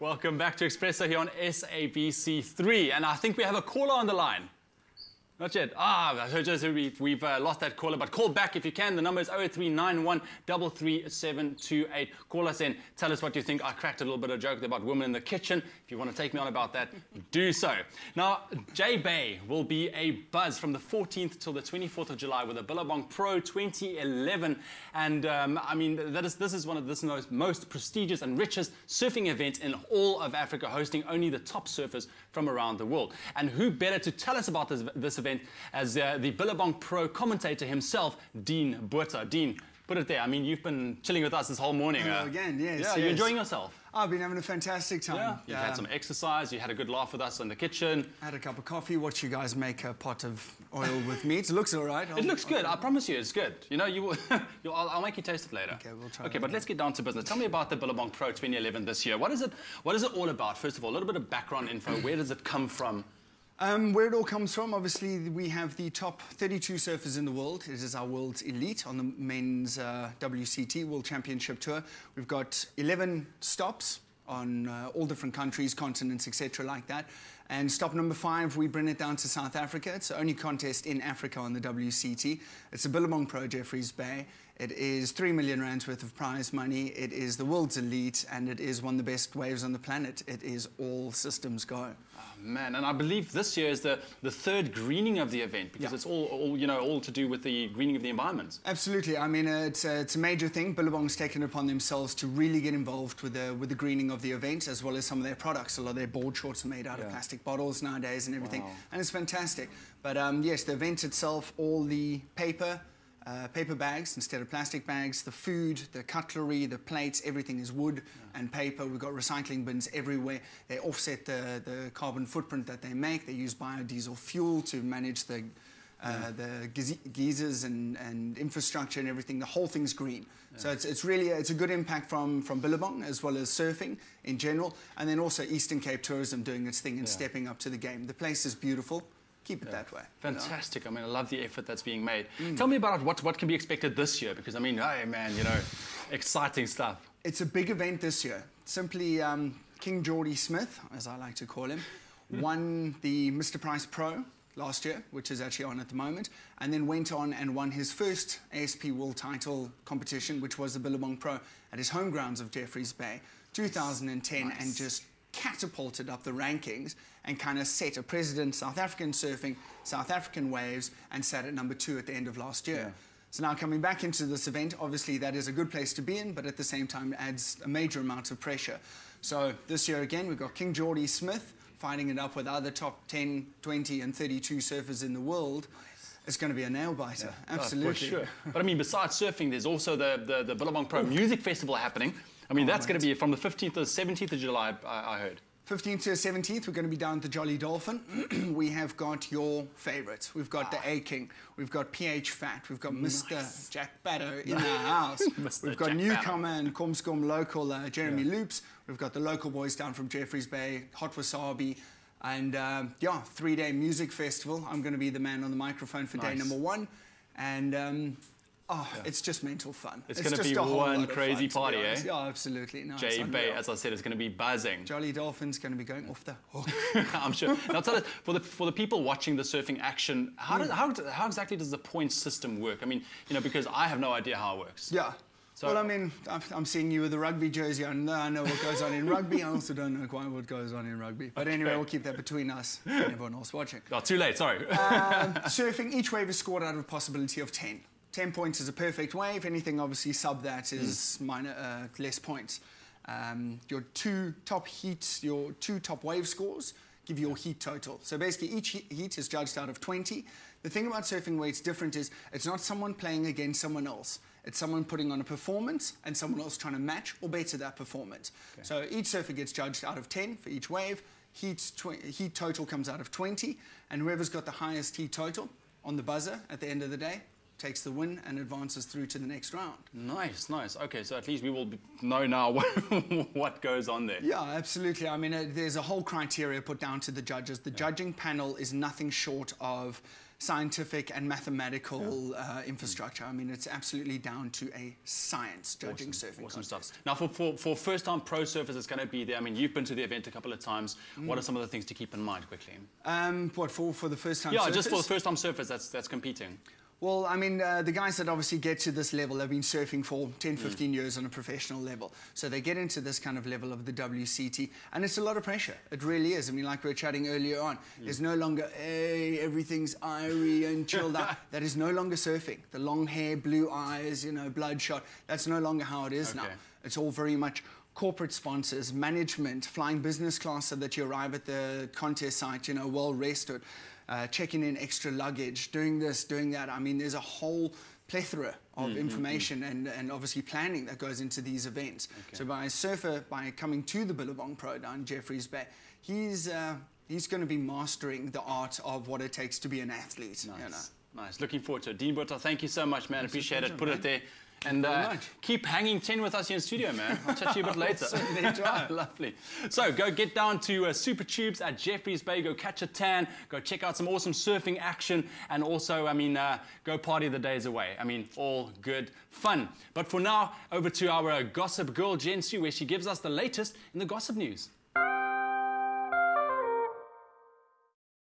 Welcome back to Expresso here on SABC3. And I think we have a caller on the line. Not yet. I heard we've lost that caller, but call back if you can. The number is 08391 33728. Call us in. Tell us what you think. I cracked a little bit of a joke about women in the kitchen. If you want to take me on about that, do so. Now, J-Bay will be a buzz from the 14th till the 24th of July with the Billabong Pro 2011. And I mean, this is one of the most prestigious and richest surfing events in all of Africa, hosting only the top surfers from around the world. And who better to tell us about this event as the Billabong Pro commentator himself, Dene Botha. Dene, put it there. I mean, you've been chilling with us this whole morning. Hello again, yes. Yeah, you're enjoying yourself? I've been having a fantastic time. Yeah, you've had some exercise, you had a good laugh with us in the kitchen. I had a cup of coffee, watched you guys make a pot of oil with meat. It looks all right. It looks good, I promise you, it's good. You know, I'll make you taste it later. Okay, we'll try. Okay, but let's get down to business. Tell me about the Billabong Pro 2011 this year. What is it all about? First of all, a little bit of background info. Where does it come from? Where it all comes from, obviously, we have the top 32 surfers in the world. It is our world's elite on the men's WCT World Championship Tour. We've got 11 stops on all different countries, continents, etc. like that. And stop number 5, we bring it down to South Africa. It's the only contest in Africa on the WCT. It's the Billabong Pro Jeffreys Bay. It is 3 million rands worth of prize money. It is the world's elite, and it is one of the best waves on the planet. It is all systems go. Oh, man, and I believe this year is the third greening of the event, because it's all to do with the greening of the environment. Absolutely. I mean, it's a major thing. Billabong's taken it upon themselves to really get involved with the greening of the event, as well as some of their products. A lot of their board shorts are made out of plastic bottles nowadays and everything, and it's fantastic. But yes, the event itself, all the paper bags instead of plastic bags, the food, the cutlery, the plates, everything is wood and paper. We've got recycling bins everywhere. They offset the carbon footprint that they make. They use biodiesel fuel to manage the geysers and infrastructure and everything. The whole thing's green. So it's really a good impact from Billabong, as well as surfing in general, and then also Eastern Cape tourism doing its thing and stepping up to the game. The place is beautiful. Keep it that way. Fantastic. I mean, I love the effort that's being made. Tell me about what can be expected this year, because I mean, hey man, you know, exciting stuff. It's a big event this year. Simply King Geordie Smith, as I like to call him, won the Mr. Price Pro last year, which is actually on at the moment, and then went on and won his first ASP World Title competition, which was the Billabong Pro at his home grounds of Jeffreys Bay, 2010, and just catapulted up the rankings and kind of set a precedent, South African surfing, South African waves, and sat at number 2 at the end of last year. So now coming back into this event, obviously that is a good place to be in, but at the same time adds a major amount of pressure. So this year again, we've got King Geordie Smith fighting it up with other top 10, 20 and 32 surfers in the world. It's going to be a nail-biter, absolutely. For sure. But I mean, besides surfing, there's also the Billabong Pro Music Festival happening. I mean, that's going to be from the 15th to the 17th of July, I heard. 15th to 17th, we're going to be down at the Jolly Dolphin. We have got your favourites. We've got the A-King. We've got PH Fat. We've got Mr. Jack Baddo in our house. We've got newcomer and Komskom local Jeremy Loops. We've got the local boys down from Jeffreys Bay, Hot Wasabi. And, 3-day music festival. I'm going to be the man on the microphone for day number 1. And... it's just mental fun. It's going to be one crazy party, eh? Yeah, absolutely. No, J-Bay, as I said, is going to be buzzing. Jolly Dolphin's going to be going off the hook. I'm sure. Now tell us, for the people watching the surfing action, how exactly does the point system work? I mean, you know, because I have no idea how it works. Yeah. So, well, I mean, I'm seeing you with the rugby jersey. I know what goes on in rugby. I also don't know quite what goes on in rugby. But anyway, we'll keep that between us and everyone else watching. Oh, too late, sorry. Surfing, each wave is scored out of a possibility of 10. 10 points is a perfect wave. Anything obviously sub that is less points. Your two top wave scores give you your heat total. So basically each heat is judged out of 20. The thing about surfing where it's different is it's not someone playing against someone else. It's someone putting on a performance and someone else trying to match or better that performance. Okay. So each surfer gets judged out of 10 for each wave. Heat total comes out of 20, and whoever's got the highest heat total on the buzzer at the end of the day takes the win and advances through to the next round. Nice, nice. Okay, so at least we will know now what goes on there. Yeah, absolutely. I mean, there's a whole criteria put down to the judges. The judging panel is nothing short of scientific and mathematical infrastructure. I mean, it's absolutely down to a science judging surfing Awesome contest. stuff. Now, for first-time pro surfers, it's going to be there. I mean, you've been to the event a couple of times. What are some of the things to keep in mind quickly? What, for the first-time surfers? Yeah, just for the first-time surfers that's competing. Well, I mean, the guys that obviously get to this level have been surfing for 10, 15 years on a professional level. So they get into this kind of level of the WCT, and it's a lot of pressure. It really is. I mean, like we were chatting earlier on, there's no longer, hey, everything's irie and chilled out. That is no longer surfing. The long hair, blue eyes, you know, bloodshot, that's no longer how it is now. It's all very much corporate sponsors, management, flying business class so that you arrive at the contest site, you know, well rested. Checking in extra luggage, doing this, doing that. I mean, there's a whole plethora of information and obviously planning that goes into these events. So by a surfer, by coming to the Billabong Pro down Jeffreys Bay, he's going to be mastering the art of what it takes to be an athlete. Nice, you know. Nice. Looking forward to it. Dene Botha, thank you so much, man. Appreciate it. Put man. it there. And keep hanging 10 with us here in studio, man. I'll chat to you a bit later. Lovely. So go get down to Super Tubes at Jeffreys Bay. Go catch a tan. Go check out some awesome surfing action. And also, I mean, go party the days away. I mean, all good fun. But for now, over to our gossip girl, Jen Sue, where she gives us the latest in the gossip news.